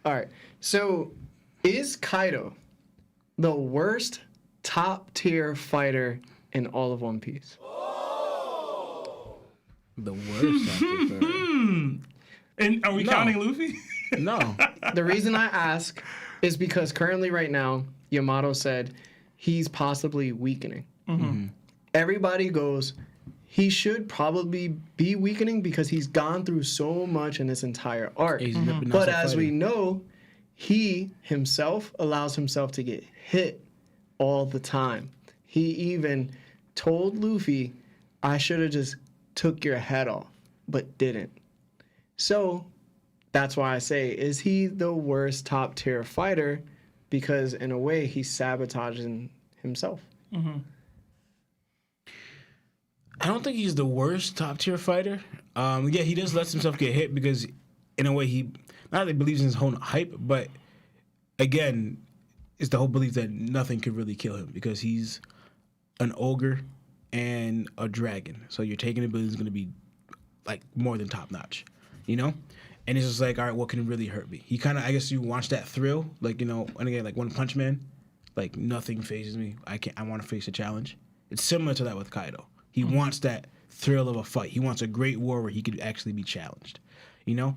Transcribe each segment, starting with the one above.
All right. So, is Kaido the worst top tier fighter in all of One Piece? The worst top tier fighter. And are we counting Luffy? No. The reason I ask is because currently, right now, Yamato said he's possibly weakening. Everybody goes, he should probably be weakening because he's gone through so much in this entire arc. But as we know, he himself allows himself to get hit all the time. He even told Luffy, I should have just took your head off, but didn't. So that's why I say, is he the worst top tier fighter? Because in a way, he's sabotaging himself. I don't think he's the worst top tier fighter. Yeah, he does let himself get hit because, in a way, he not that he believes in his own hype, but again, it's the whole belief that nothing could really kill him because he's an ogre and a dragon. So your taking ability is going to be like more than top notch, you know. And it's just like, all right, what can really hurt me? He kind of, I guess, you watch that thrill, like, you know, and again, like One Punch Man, like nothing phases me. I want to face a challenge. It's similar to that with Kaido. He wants that thrill of a fight. He wants a great war where he could actually be challenged, you know?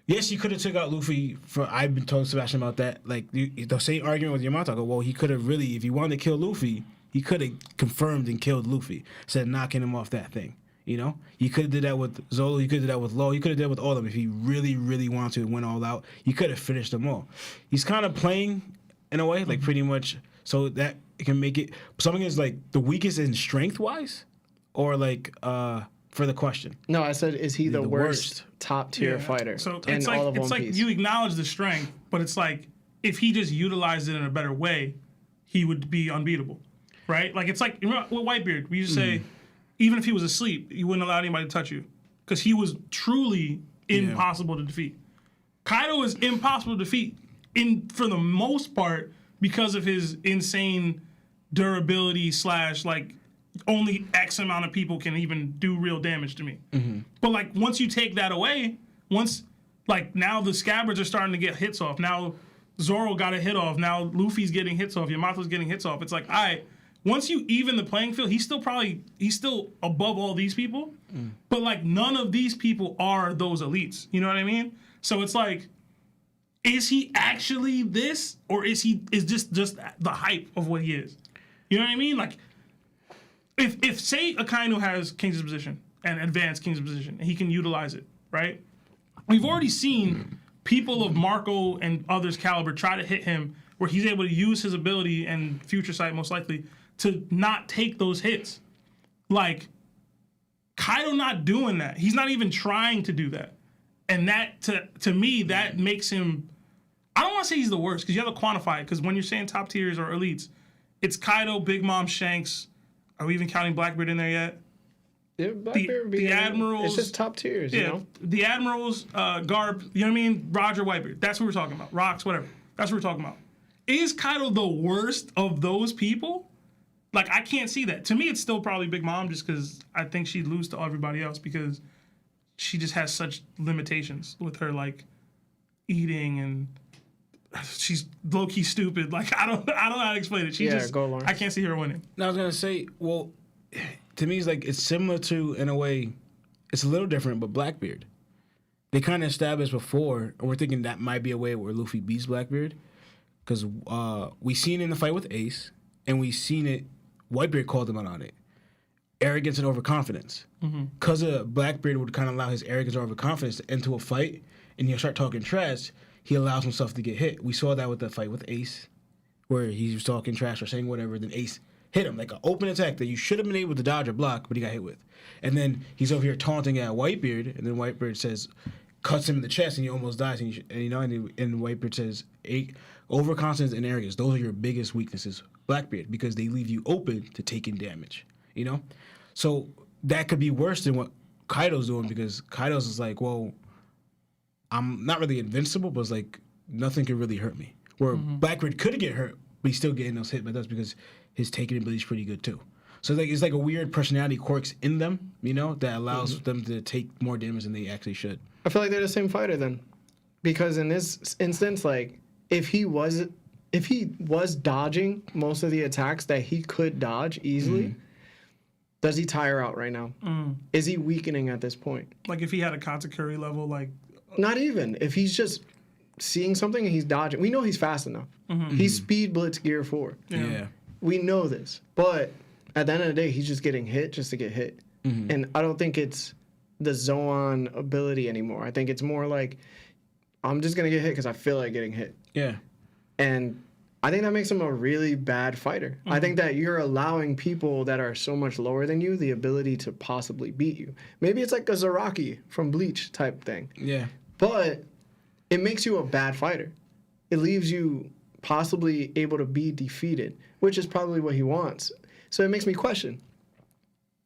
Yes, he could have took out Luffy. I've been told Sebastian about that. Like, the same argument with Yamato. I go, well, he could have really, if he wanted to kill Luffy, he could have confirmed and killed Luffy instead of knocking him off that thing, you know? He could have did that with Zolo. He could have did that with Law. He could have did that with all of them. If he really, really wanted to win all out, he could have finished them all. He's kind of playing, in a way, like pretty much, so that it can make it, something is like the weakest in strength-wise, or like, for the question. No, I said, is he the worst top tier fighter So in it's all of One like Piece? you acknowledge the strength, but it's like if he just utilized it in a better way, he would be unbeatable, right? Like it's like, remember with Whitebeard, we used to say, even if he was asleep, you wouldn't allow anybody to touch you because he was truly impossible to defeat. Kaido is impossible to defeat for the most part because of his insane durability / like only X amount of people can even do real damage to me. But like once you take that away, like now the scabbards are starting to get hits off. Now Zoro got a hit off. Now Luffy's getting hits off. Yamato's getting hits off. It's like, all right, once you even the playing field, he's still above all these people. But like none of these people are those elites. You know what I mean? So it's like, is he actually this, or is this just the hype of what he is? You know what I mean? Like, if say Akainu has King's Disposition and advanced King's Disposition, and he can utilize it, right? We've already seen people of Marco and others' caliber try to hit him where he's able to use his ability and Future Sight most likely to not take those hits. Like, Kaido not doing that. He's not even trying to do that. And that, to me, that makes him, I don't want to say he's the worst because you have to quantify it because when you're saying top tiers or elites, it's Kaido, Big Mom, Shanks. Are we even counting Blackbeard in there yet? Yeah, the Admirals. It's just top tiers, you know? The Admirals, Garp, you know what I mean? Roger, Whitebeard. That's what we're talking about. Rocks, whatever. That's what we're talking about. Is Kaido the worst of those people? Like, I can't see that. To me, it's still probably Big Mom just because I think she'd lose to everybody else because she just has such limitations with her, like, eating and she's low-key stupid. Like, I don't know how to explain it. Go Lawrence. I can't see her winning. No, I was going to say, well, to me, it's similar to, in a way, it's a little different, but Blackbeard. They kind of established before, and we're thinking that might be a way where Luffy beats Blackbeard, because we seen it in the fight with Ace, and we seen it, Whitebeard called him out on it. Arrogance and overconfidence. Because Blackbeard would kind of allow his arrogance or overconfidence into a fight, and he'll start talking trash, he allows himself to get hit. We saw that with the fight with Ace, where he was talking trash or saying whatever, then Ace hit him, like an open attack that you should have been able to dodge or block, but he got hit with. And then he's over here taunting at Whitebeard, and then Whitebeard says, cuts him in the chest, and he almost dies. And Whitebeard says, overconfidence and arrogance, those are your biggest weaknesses, Blackbeard, because they leave you open to taking damage, you know? So that could be worse than what Kaido's doing, because Kaido's is like, well, I'm not really invincible, but it's like, nothing can really hurt me. Where Blackbeard could get hurt, but he's still getting those hits, but that's because his taking ability is pretty good too. So it's like a weird personality quirks in them, you know, that allows them to take more damage than they actually should. I feel like they're the same fighter then. because in this instance, like if he was dodging most of the attacks that he could dodge easily, does he tire out right now? Is he weakening at this point? Like if he had a Katakuri level, like Not even. If he's just seeing something and he's dodging, we know he's fast enough. He's speed blitz gear 4. Yeah. We know this, but at the end of the day, he's just getting hit just to get hit. And I don't think it's the Zoan ability anymore. I think it's more like, I'm just going to get hit because I feel like getting hit. Yeah. And I think that makes him a really bad fighter. I think that you're allowing people that are so much lower than you the ability to possibly beat you. Maybe it's like a Zaraki from Bleach type thing. Yeah. But it makes you a bad fighter. It leaves you possibly able to be defeated, which is probably what he wants. So it makes me question,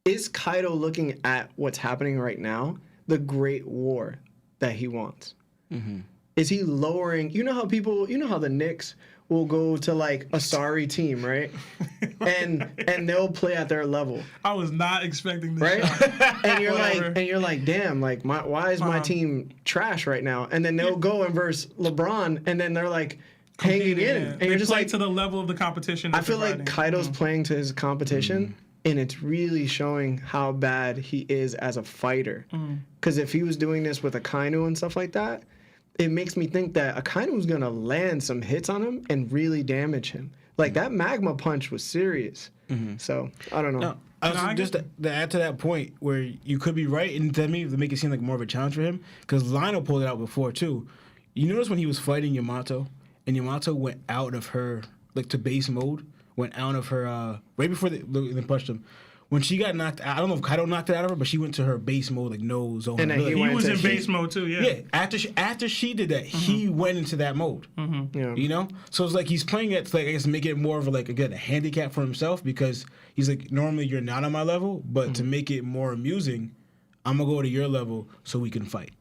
is Kaido looking at what's happening right now the great war that he wants? Is he lowering, you know how the Knicks will go to like a sorry team, right? and they'll play at their level. I was not expecting this. Right? Shot. and Whatever. you're like, damn, like why is my team trash right now? And then they'll go and verse LeBron, and then they're like hanging in, Yeah. and They you're just play like, to the level of the competition. I that feel they're like fighting. Kaido's playing to his competition, and it's really showing how bad he is as a fighter. Because if he was doing this with Akainu and stuff like that, it makes me think that Akainu's gonna land some hits on him and really damage him. Like that magma punch was serious. So I don't know. No, just to add to that point where you could be right, and to me, to make it seem like more of a challenge for him, because Lionel pulled it out before too. You notice when he was fighting Yamato, and Yamato went out of her like to base mode, went out of her right before they punched him. When she got knocked out, I don't know if Kaido knocked it out of her, but she went to her base mode, like no zone. And then He went was to in base mode too. Yeah. Yeah, after she did that, he went into that mode. Yeah. You know, so it's like he's playing it to like I guess make it more of a, like again a handicap for himself, because he's like, normally you're not on my level, but to make it more amusing, I'm gonna go to your level so we can fight.